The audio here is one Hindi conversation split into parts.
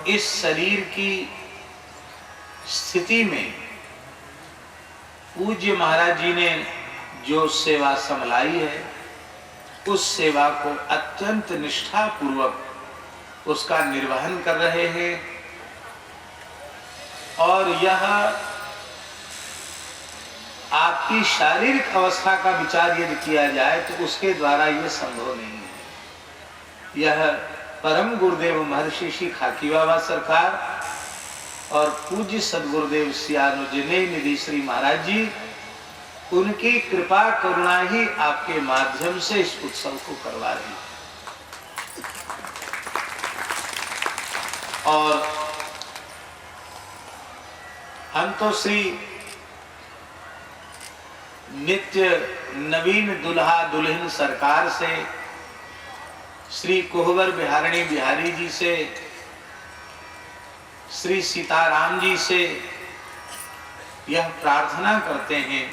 इस शरीर की स्थिति में पूज्य महाराज जी ने जो सेवा संभलाई है, उस सेवा को अत्यंत निष्ठा पूर्वक उसका निर्वहन कर रहे हैं। और यह आपकी शारीरिक अवस्था का विचार यदि किया जाए तो उसके द्वारा यह संभव नहीं है। यह परम गुरुदेव महर्षि श्री खाकी बाबा सरकार और पूज्य सदगुरुदेव सियानुजने निधि श्री महाराज जी, उनकी कृपा करुणा ही आपके माध्यम से इस उत्सव को करवा रही है। और हम तो श्री नित्य नवीन दुल्हा दुल्हन सरकार से, श्री कोहबर बिहारिणी बिहारी जी से, श्री सीताराम जी से यह प्रार्थना करते हैं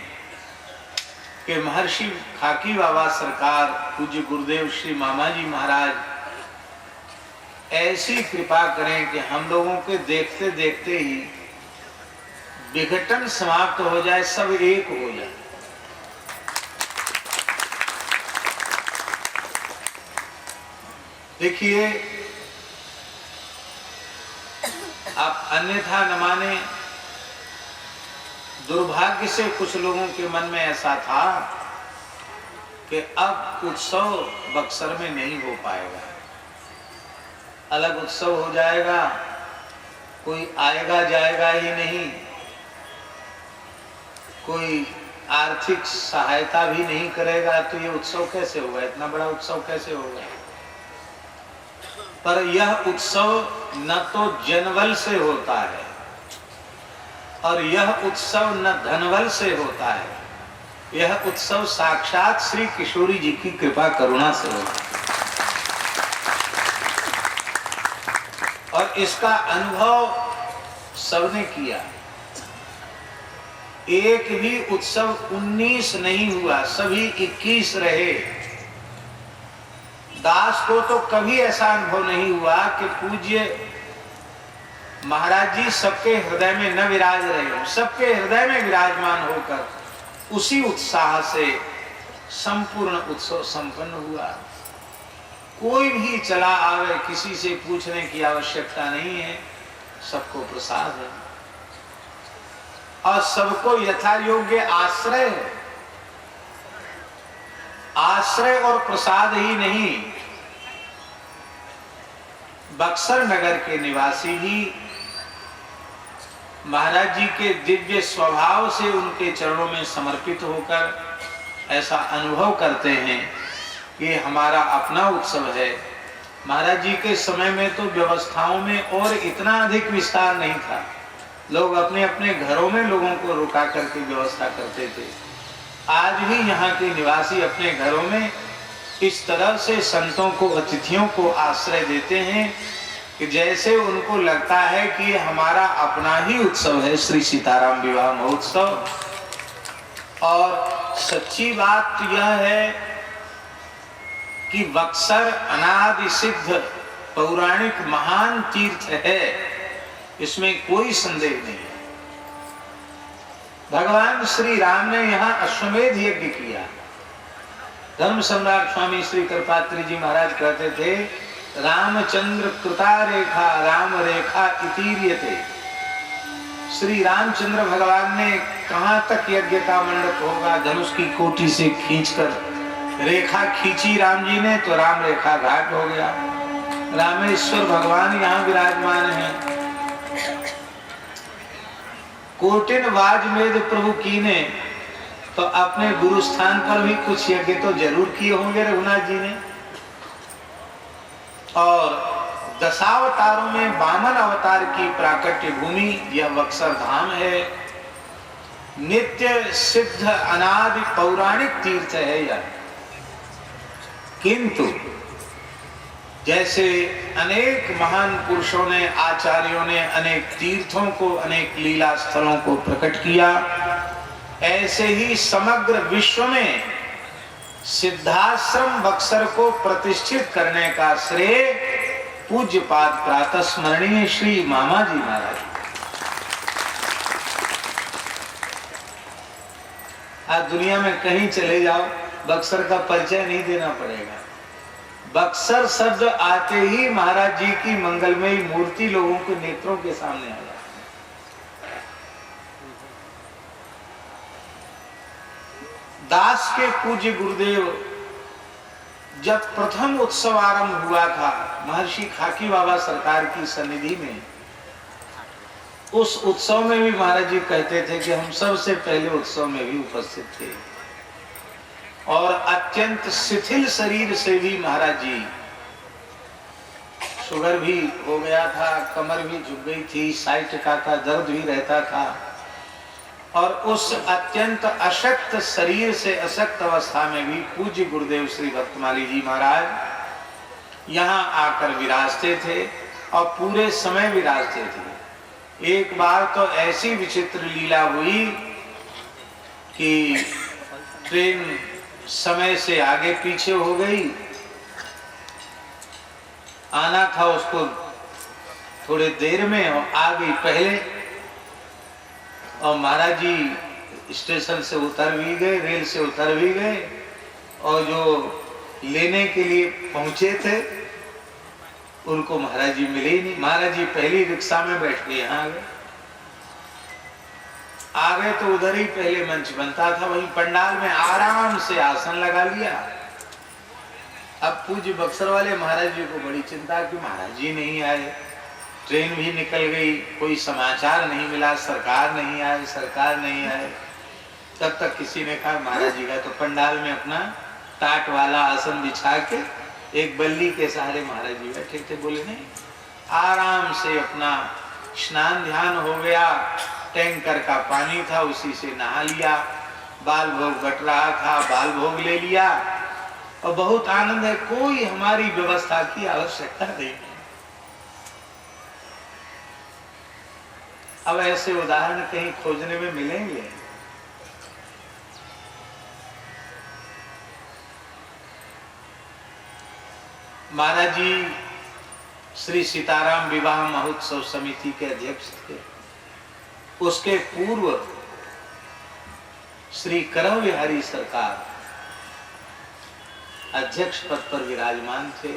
कि महर्षि खाकी बाबा सरकार पूज्य गुरुदेव श्री मामा जी महाराज ऐसी कृपा करें कि हम लोगों के देखते देखते ही विघटन समाप्त हो जाए, सब एक हो जाए। देखिए, आप अन्यथा न माने, दुर्भाग्य से कुछ लोगों के मन में ऐसा था कि अब उत्सव बक्सर में नहीं हो पाएगा, अलग उत्सव हो जाएगा, कोई आएगा जाएगा ही नहीं, कोई आर्थिक सहायता भी नहीं करेगा, तो ये उत्सव कैसे होगा, इतना बड़ा उत्सव कैसे होगा। पर यह उत्सव न तो जनबल से होता है और यह उत्सव न धनबल से होता है, यह उत्सव साक्षात श्री किशोरी जी की कृपा करुणा से होता है। और इसका अनुभव सबने किया। एक भी उत्सव 19 नहीं हुआ, सभी 21 रहे। दास को तो कभी ऐसा अनुभव नहीं हुआ कि पूज्य महाराज जी सबके हृदय में न विराज रहे हो, सबके हृदय में विराजमान होकर उसी उत्साह से संपूर्ण उत्सव संपन्न हुआ। कोई भी चला आवे, किसी से पूछने की आवश्यकता नहीं है, सबको प्रसाद है और सबको यथा योग्य आश्रय है। आश्रय और प्रसाद ही नहीं, बक्सर नगर के निवासी ही महाराज जी के दिव्य स्वभाव से उनके चरणों में समर्पित होकर ऐसा अनुभव करते हैं कि हमारा अपना उत्सव है। महाराज जी के समय में तो व्यवस्थाओं में और इतना अधिक विस्तार नहीं था, लोग अपने अपने घरों में लोगों को रुका करके व्यवस्था करते थे। आज भी यहाँ के निवासी अपने घरों में इस तरह से संतों को, अतिथियों को आश्रय देते हैं कि जैसे उनको लगता है कि हमारा अपना ही उत्सव है, श्री सीताराम विवाह महोत्सव। और सच्ची बात यह है कि बक्सर अनादि सिद्ध पौराणिक महान तीर्थ है, इसमें कोई संदेह नहीं है। भगवान श्री राम ने यहाँ अश्वमेध यज्ञ किया। धर्म सम्राट स्वामी श्री कृपात्री जी महाराज कहते थे, रामचंद्र कृता रेखा राम रेखा इतीर्यते। श्री रामचंद्र भगवान ने कहां तक यज्ञ का मंडप होगा, धनुष की कोटि से खींचकर रेखा खींची राम जी ने तो राम रेखा घाट हो गया। रामेश्वर भगवान यहाँ विराजमान हैं। कोटिन वाजमेद प्रभु कीने, तो अपने गुरु स्थान पर भी कुछ यज्ञ तो जरूर किए होंगे रघुनाथ जी ने। और दशावतारों में वामन अवतार की प्राकट्य भूमि यह बक्सर धाम है। नित्य सिद्ध अनादि पौराणिक तीर्थ है यह। किंतु जैसे अनेक महान पुरुषों ने, आचार्यों ने अनेक तीर्थों को, अनेक लीला स्थलों को प्रकट किया, ऐसे ही समग्र विश्व में सिद्धाश्रम बक्सर को प्रतिष्ठित करने का श्रेय पूज्य पाद प्रातः स्मरणीय श्री मामा जी महाराज। आज दुनिया में कहीं चले जाओ, बक्सर का परिचय नहीं देना पड़ेगा। बक्सर शब्द आते ही महाराज जी की मंगलमयी मूर्ति लोगों के नेत्रों के सामने आ जाती है। दास के पूज्य गुरुदेव जब प्रथम उत्सव आरंभ हुआ था महर्षि खाकी बाबा सरकार की सन्निधि में, उस उत्सव में भी महाराज जी कहते थे कि हम सबसे पहले उत्सव में भी उपस्थित थे और अत्यंत शिथिल शरीर से भी महाराज जी, शुगर भी हो गया था, कमर भी झुक गई थी, 60 टका का दर्द भी रहता था और उस अत्यंत अशक्त शरीर से अशक्त अवस्था में भी पूज्य गुरुदेव श्री भक्तमाली जी महाराज यहाँ आकर विराजते थे और पूरे समय विराजते थे। एक बार तो ऐसी विचित्र लीला हुई कि ट्रेन समय से आगे पीछे हो गई, आना था उसको थोड़े देर में और आ गई पहले, और महाराज जी स्टेशन से उतर भी गए, रेल से उतर भी गए और जो लेने के लिए पहुंचे थे उनको महाराज जी मिले ही नहीं। महाराज जी पहली रिक्शा में बैठ के यहाँ आ गए तो उधर ही पहले मंच बनता था, वही पंडाल में आराम से आसन लगा लिया। अब पूज्य बक्सर वाले महाराज जी को बड़ी चिंता कि महाराज जी नहीं आए, ट्रेन भी निकल गई, कोई समाचार नहीं मिला, सरकार नहीं आए, सरकार नहीं आए। तब तक किसी ने कहा महाराज जी का तो पंडाल में अपना टाट वाला आसन बिछा के एक बल्ली के सहारे महाराज जी बैठे थे। बोले नहीं, आराम से अपना स्नान ध्यान हो गया, टैंकर का पानी था उसी से नहा लिया, बाल भोग बट रहा था, बाल भोग ले लिया और बहुत आनंद है, कोई हमारी व्यवस्था की आवश्यकता नहीं। अब ऐसे उदाहरण कहीं खोजने में मिलेंगे? महाराज जी श्री सीताराम विवाह महोत्सव समिति के अध्यक्ष थे। उसके पूर्व श्री करव बिहारी सरकार अध्यक्ष पद पर विराजमान थे।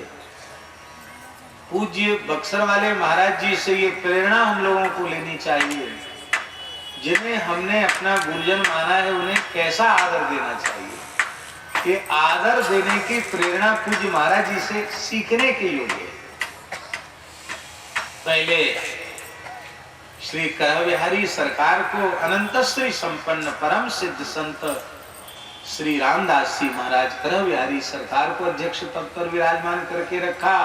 पूज्य बक्सर वाले महाराज जी से ये प्रेरणा हम लोगों को लेनी चाहिए, जिन्हें हमने अपना गुरुजन माना है उन्हें कैसा आदर देना चाहिए। ये आदर देने की प्रेरणा पूज्य महाराज जी से सीखने के योग्य है। पहले श्री करव बिहारी सरकार को अनंत श्री संपन्न परम सिद्ध संत श्री रामदास जी महाराज करव बिहारी सरकार को अध्यक्ष पद पर विराजमान करके रखा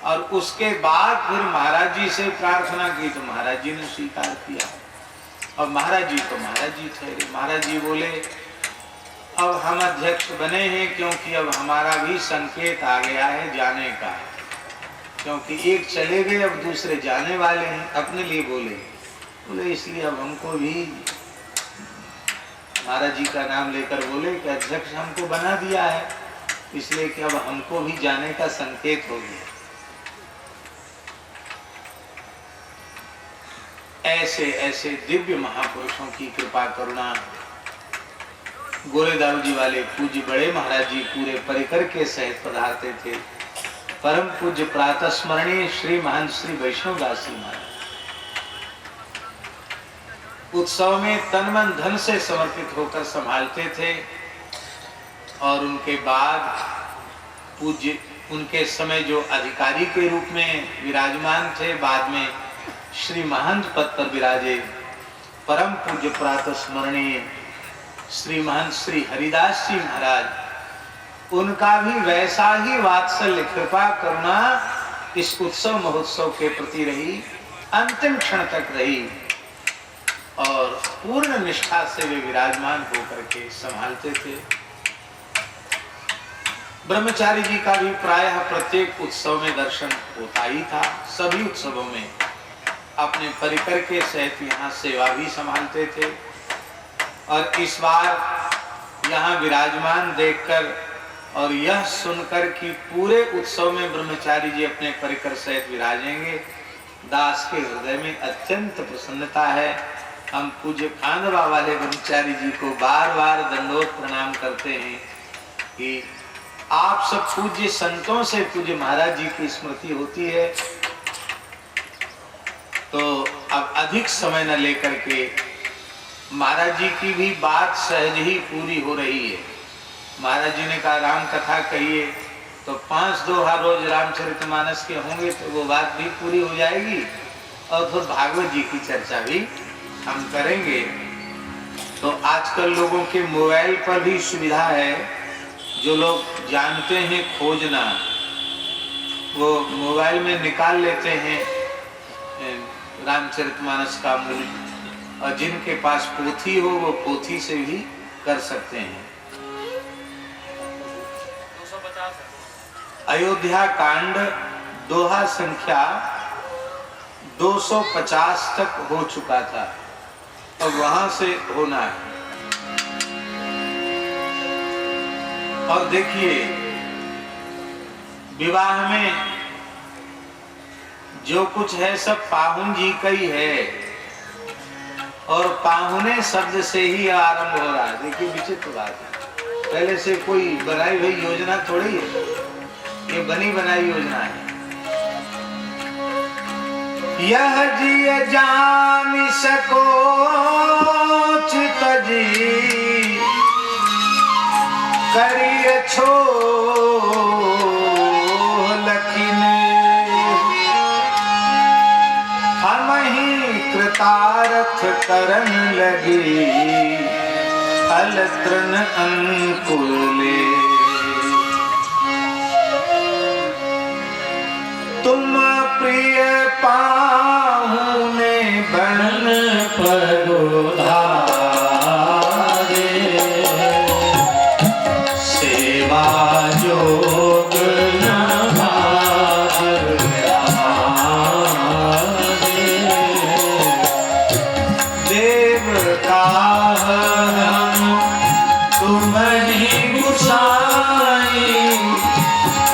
और उसके बाद फिर महाराज जी से प्रार्थना की तो महाराज जी ने स्वीकार किया और महाराज जी तो महाराज जी ठहरे। महाराज जी बोले अब हम अध्यक्ष बने हैं क्योंकि अब हमारा भी संकेत आ गया है जाने का, क्योंकि एक चले गए अब दूसरे जाने वाले हैं। अपने लिए बोले इसलिए अब हमको भी महाराज जी का नाम लेकर बोले कि अध्यक्ष हमको बना दिया है, इसलिए कि अब हमको भी जाने का संकेत हो गया। ऐसे ऐसे दिव्य महापुरुषों की कृपा करुणा गोरेदारू जी वाले पूज्य बड़े महाराज जी पूरे परिकर के सहित पधारते थे। परम पूज्य प्रातः स्मरणीय श्री महंत श्री वैष्णवदास जी महाराज उत्सव में तन मन धन से समर्पित होकर संभालते थे और उनके बाद पूज्य उनके समय जो अधिकारी के रूप में विराजमान थे, बाद में श्री महंत पद पर विराजे परम पूज्य प्रातः स्मरणीय श्री महंत श्री हरिदास जी महाराज, उनका भी वैसा ही वात्सल्य कृपा करुणा इस उत्सव महोत्सव के प्रति रही, अंतिम क्षण तक रही और पूर्ण निष्ठा से वे विराजमान होकर के संभालते थे। ब्रह्मचारी जी का भी प्रायः प्रत्येक उत्सव में दर्शन होता ही था। सभी उत्सवों में अपने परिकर के सहित यहाँ सेवा भी संभालते थे और इस बार यहाँ विराजमान देखकर और यह सुनकर कि पूरे उत्सव में ब्रह्मचारी जी अपने परिकर सहित विराजेंगे, दास के हृदय में अत्यंत प्रसन्नता है। हम पूज्य खांडवा वाले ब्रह्मचारी जी को बार बार दंडोत प्रणाम करते हैं कि आप सब पूज्य संतों से पूज्य महाराज जी की स्मृति होती है। तो अब अधिक समय न लेकर के महाराज जी की भी बात सहज ही पूरी हो रही है। महाराज जी ने कहा राम कथा कहिए, तो 5 दोहा रोज रामचरितमानस के होंगे तो वो बात भी पूरी हो जाएगी और फिर भागवत जी की चर्चा भी हम करेंगे। तो आजकल लोगों के मोबाइल पर भी सुविधा है, जो लोग जानते हैं खोजना वो मोबाइल में निकाल लेते हैं रामचरितमानस का मूल, और जिनके पास पोथी हो वो पोथी से भी कर सकते हैं। अयोध्या कांड दोहा संख्या 250 तक हो चुका था, अब वहां से होना है। और देखिए विवाह में जो कुछ है सब पाहुन जी का ही है, और पाहुने शब्द से ही आरंभ हो रहा है। देखिए विचित्र बात है, पहले से कोई बनाई हुई योजना थोड़ी है, ये बनी बनाई योजना है। यह जिय जान सको चित जी करिय छो लखिन, हम ही कृतार्थ करन लगी अलत्रन अंकुले। तुम प्रिय पाहुने बन परोधारे, सेवा जोग न भाग देव का तुम ही गुसाई,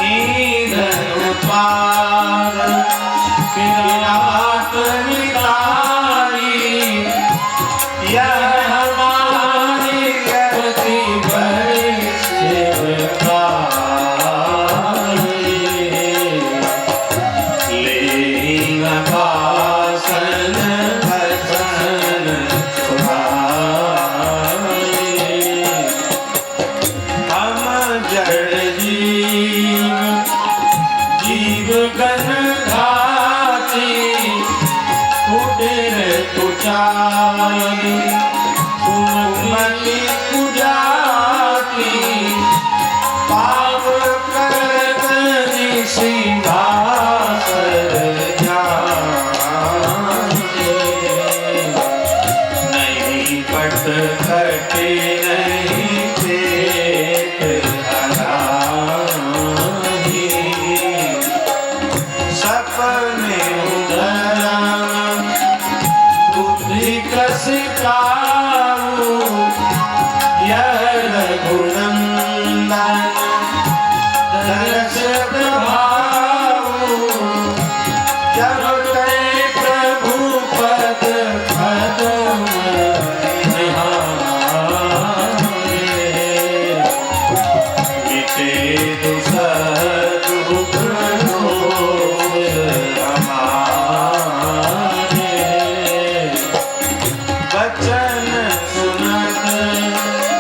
ईंधन पार विराट मिताई, यह हमारी गति बड़ी सेवकाई, लेंग भाषण भजन सुनाई। हम जड़ जीव जीव गण घाती, उडर तुचाई उमति पुजाती, पाव करत सिंहासन जाते, नहीं पट घटे नहीं पेट हराही, सपने उधरा बुद्धि कस काऊ, यह रघुनंदन दरस प्रभाऊ, जब ते प्रभु पद पदम निहारे, मिटे दुसह दुख रोग हमारे, बचन सुनत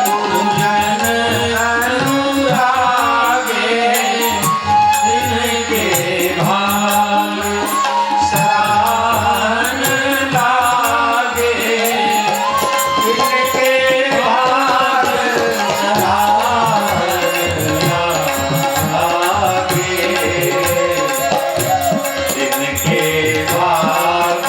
पूजन अनुरागे, इनके भाग सराहन लागे, इनके भाग सराहन लागे, इनके भाग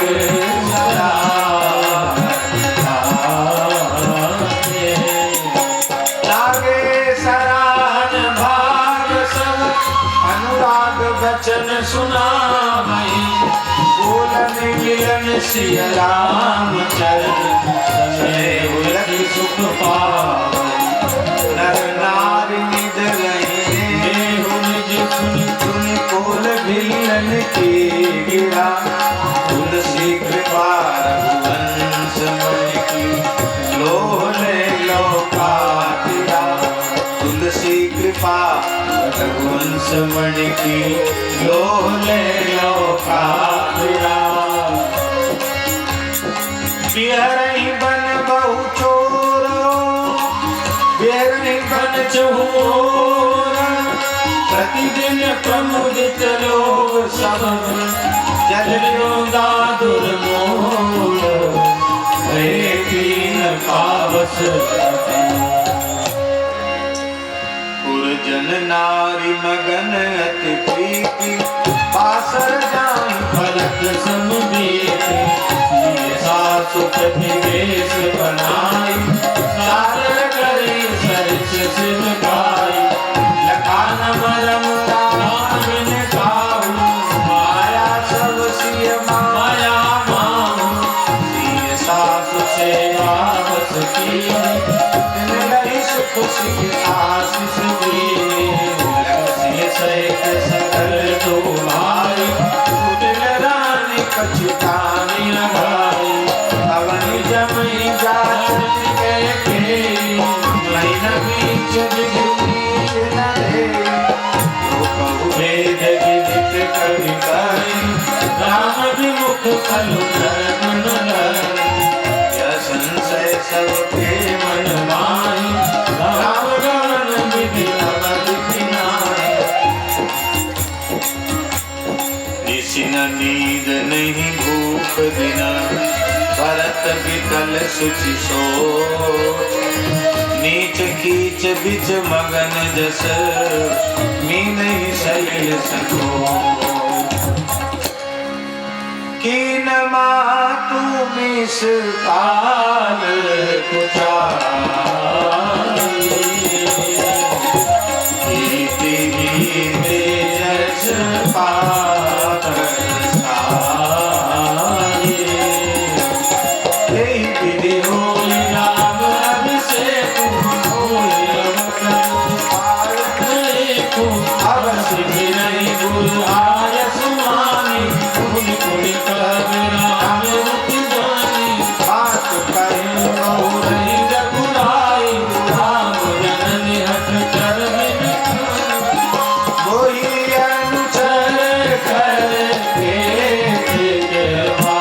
लागे, सराहन भाग सब अनुराग बचन सुनावई, बोलन मिलन सिय राम चरण, सदैव लखि सुख पावई, नर नारी निज रही गिरा, तुलसी कृपा रघुवंश मणि की, लोह ले लो काटिया। तुलसी कृपा रघुवंश मणि की, लोह ले लो काटिया। बिहरहि बन बहु चोरो, बिहरहि बन चहुओर, प्रतिदिन प्रमुदित लोग सब, जलियो दादुर मोर, भये कीन पावस पुरजन नारी मगन अति प्रीति, पासर जाहि फलक समुदीति। सासु प्रतिवेश बनाई, सादर करे सरिस सिर गाई। लखान मरम राम गाऊ, माया सब सिय माया माहू। सिय सासु सेवा बस कीनी, तिन लहि सुख सिय आशीष दीनी। सिय सहित सकल तुम्हारी, कुटिल रानी पछतानी लगाई। अवनि जमई जाचन के खेई, महीना बीच बिगुनीच न देई। जो कहु भेद विदित कवि कहि, राम विमुख फलु धर्म न लहि। यह संशय सबके मन माहि, राम गमन विधि अवधि नाहि। निशि न नींद नहीं भूख दिना, भरत विकल सुचि सोच। नीच कीच बिच मगन जस, मीनहि सलिल संकोच। कीन मातु मिस काल कुचाई, कीति गीते यश पातर साई। यही विधि होई राम अभिषेक, होई अवसर पायक। अवसि गिरहि गुरु आयस मानी, पुनि पुनि कहबि राम रुचि जानी। बात कहि कहु रही रघुराई, राम जननी हठ कर बिन मोहि अनुचर कर के देवा।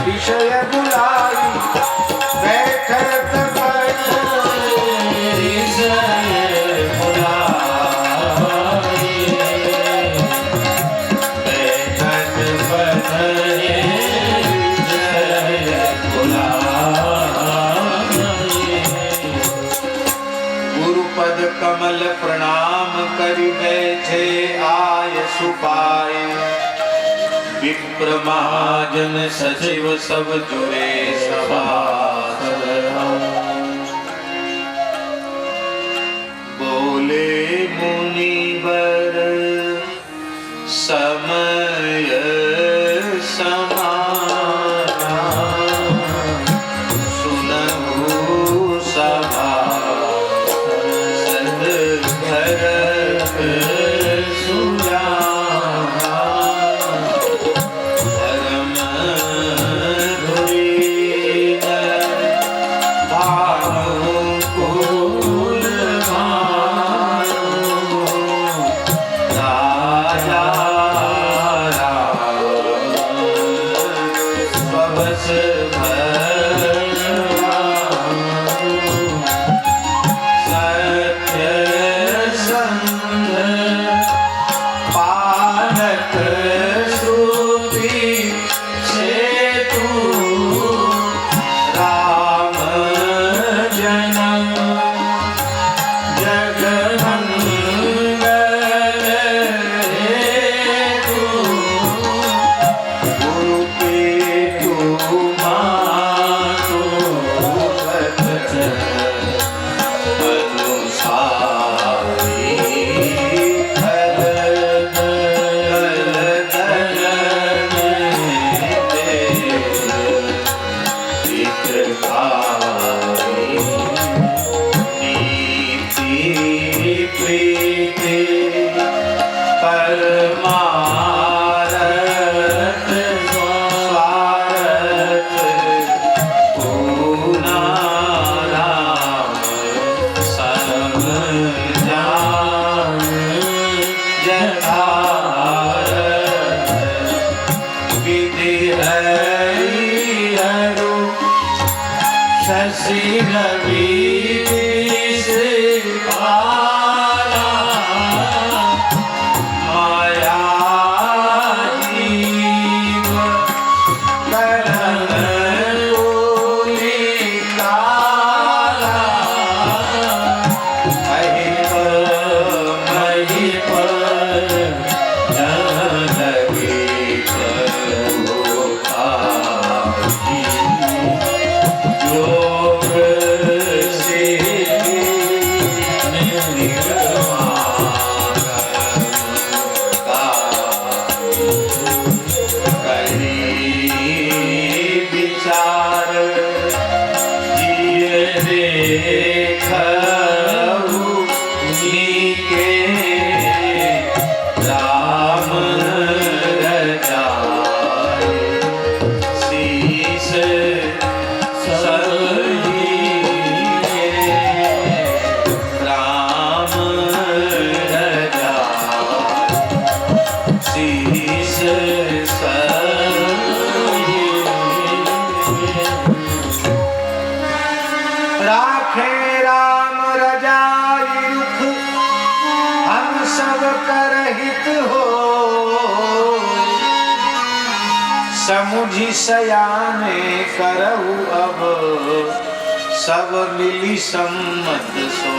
विषय बुलाई, बैठत गुरुपद कमल प्रणाम करि बैठे आय सुपाए। विप्र महाजन सचिव सब जुए सभासद। बोले मुनिवर समय समाना, सुनहु सभा सद भरत सुजाना। धर्म धुरीन भानुकूल भानु, राजा समुझी सयाने करहु अब सब मिली सम्मत सो।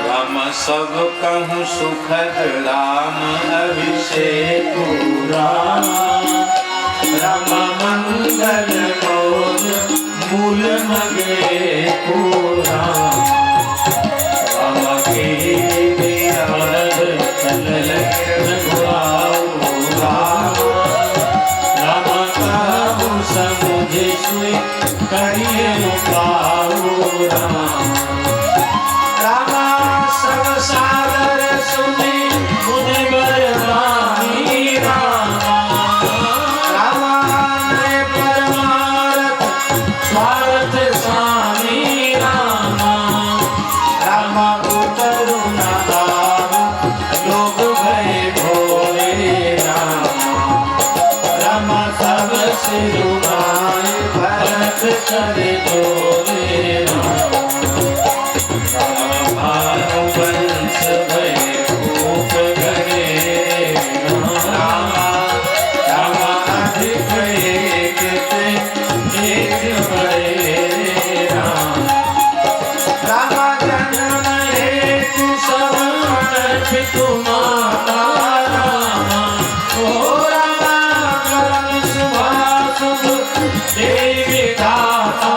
राम सब कहूँ सुखद राम अभिषेक राम। राम मंगल मोद मूल मगे पूरा। राम के समुझे सुई करिए रामा सब सादर सुनी मुझे बरमानी रामा ने परमारथ स्वार्थ स्वामी रामा उतरु न आव लोग भय भोले रामा सब सिरुनाए भरत करे तोरे भानुवंश भय भूप गए रामा अधिक एक बड़े रामा जन्म हेतु सब पितु माता देवी दाता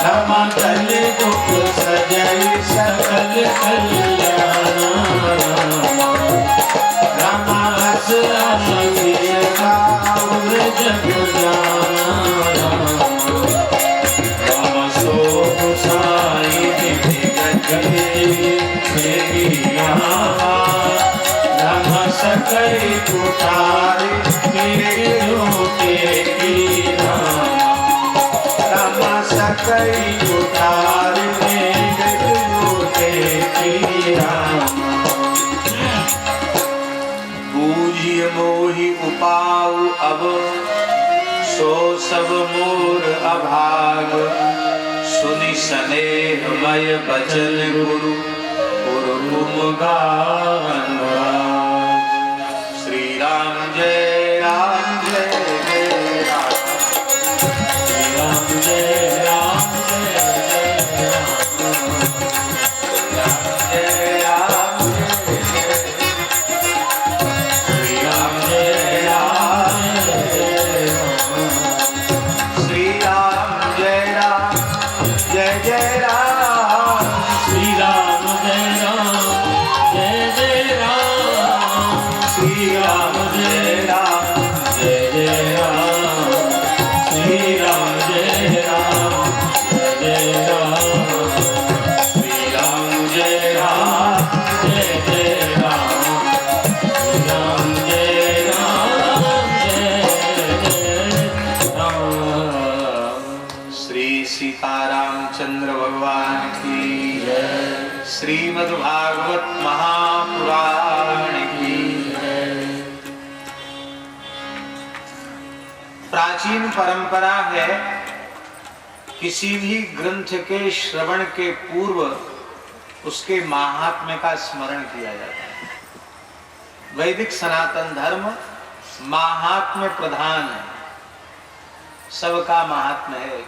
रामा कल दुख सजय सकल कल्याण रामा हस जग जाना रामा सो साई रामा सकई पुकार रामा सकई उतार बूझिय मोहि उपाऊ अब सो सब मोर अभाग। सुनि स्नेह मय बचन गुरु गुरु तुम गान। श्री राम जय राम जय जय राम। श्री राम जय राम जय राम जय राम जय श्री राम जय राम जय जय राम। श्री राम जय राम जय जय राम। श्री राम जय राम जय जय राम। श्री राम जय राम जय जय राम। श्री राम जय राम जय जय राम। श्री राम जय राम जय जय राम। श्री सीतारामचंद्र भगवान की जय। श्रीमद् भागवत महापुराण की। प्राचीन परंपरा है, किसी भी ग्रंथ के श्रवण के पूर्व उसके महात्म्य का स्मरण किया जाता है। वैदिक सनातन धर्म महात्म्य प्रधान है, सबका महात्म्य है।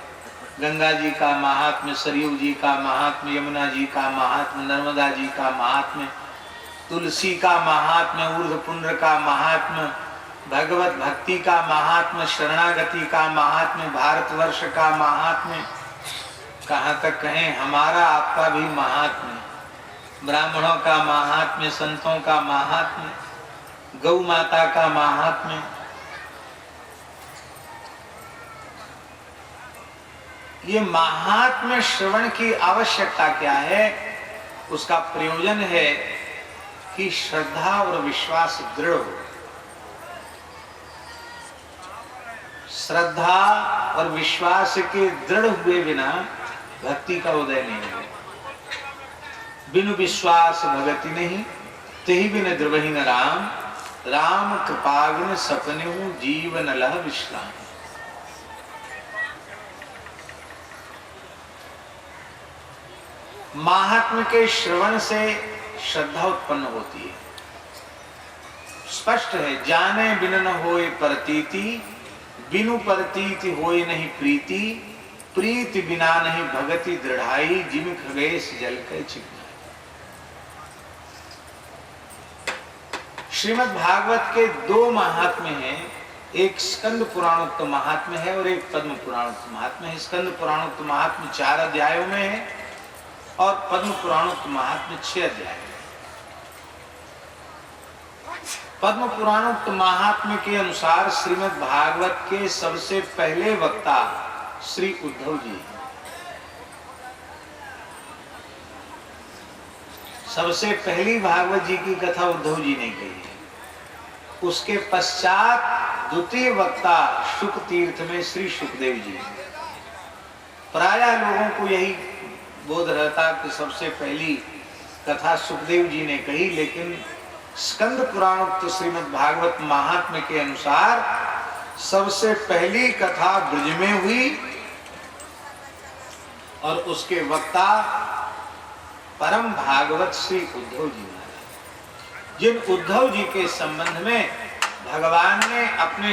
गंगा जी का महात्म्य, सरयू जी का महात्म्य, यमुना जी का महात्म्य, नर्मदा जी का महात्म्य, तुलसी का महात्म्य, ऊर्ध्वपुंड्र का महात्म्य, भगवत भक्ति का महात्म्य, शरणागति का महात्म्य, भारतवर्ष का महात्म्य, कहाँ तक कहें हमारा आपका भी महात्म्य, ब्राह्मणों का महात्म्य, संतों का महात्म्य, गौ माता का महात्म्य। ये महात्म्य श्रवण की आवश्यकता क्या है? उसका प्रयोजन है कि श्रद्धा और विश्वास दृढ़ हो। श्रद्धा और विश्वास के दृढ़ हुए बिना भक्ति का उदय नहीं है। बिनु विश्वास भगति नहीं, तेहि बिन द्रवहि न राम, राम कृपाग्न सपनेहु जीवन लह विश्राम। महात्म्य के श्रवण से श्रद्धा उत्पन्न होती है। स्पष्ट है, जाने बिन न होए प्रतीति, बिनु प्रतीति होए नहीं प्रीति, प्रीति बिना नहीं भगति दृढ़ाई, जिम खगेश जल के चिकनाई। श्रीमद् भागवत के दो महात्म्य हैं, एक स्कंद पुराणोक्त महात्म्य है और एक पद्म पुराणोक्त महात्म्य है। स्कंद पुराणोक्त महात्म्य 4 अध्यायों में है और पद्म पुराणोक्त महात्म्य 6 अध्याय। पद्म पुराणोक्त महात्म्य के अनुसार श्रीमद् भागवत के सबसे पहले वक्ता श्री उद्धव जी। सबसे पहली भागवत जी की कथा उद्धव जी ने कही है। उसके पश्चात द्वितीय वक्ता शुक तीर्थ में श्री सुखदेव जी। प्रायः लोगों को यही बोध रहता कि सबसे पहली कथा सुखदेव जी ने कही, लेकिन स्कंद पुराणोक्त श्रीमद् भागवत महात्म्य के अनुसार सबसे पहली कथा ब्रज में हुई और उसके वक्ता परम भागवत श्री उद्धव जी महाराज। जिन उद्धव जी के संबंध में भगवान ने अपने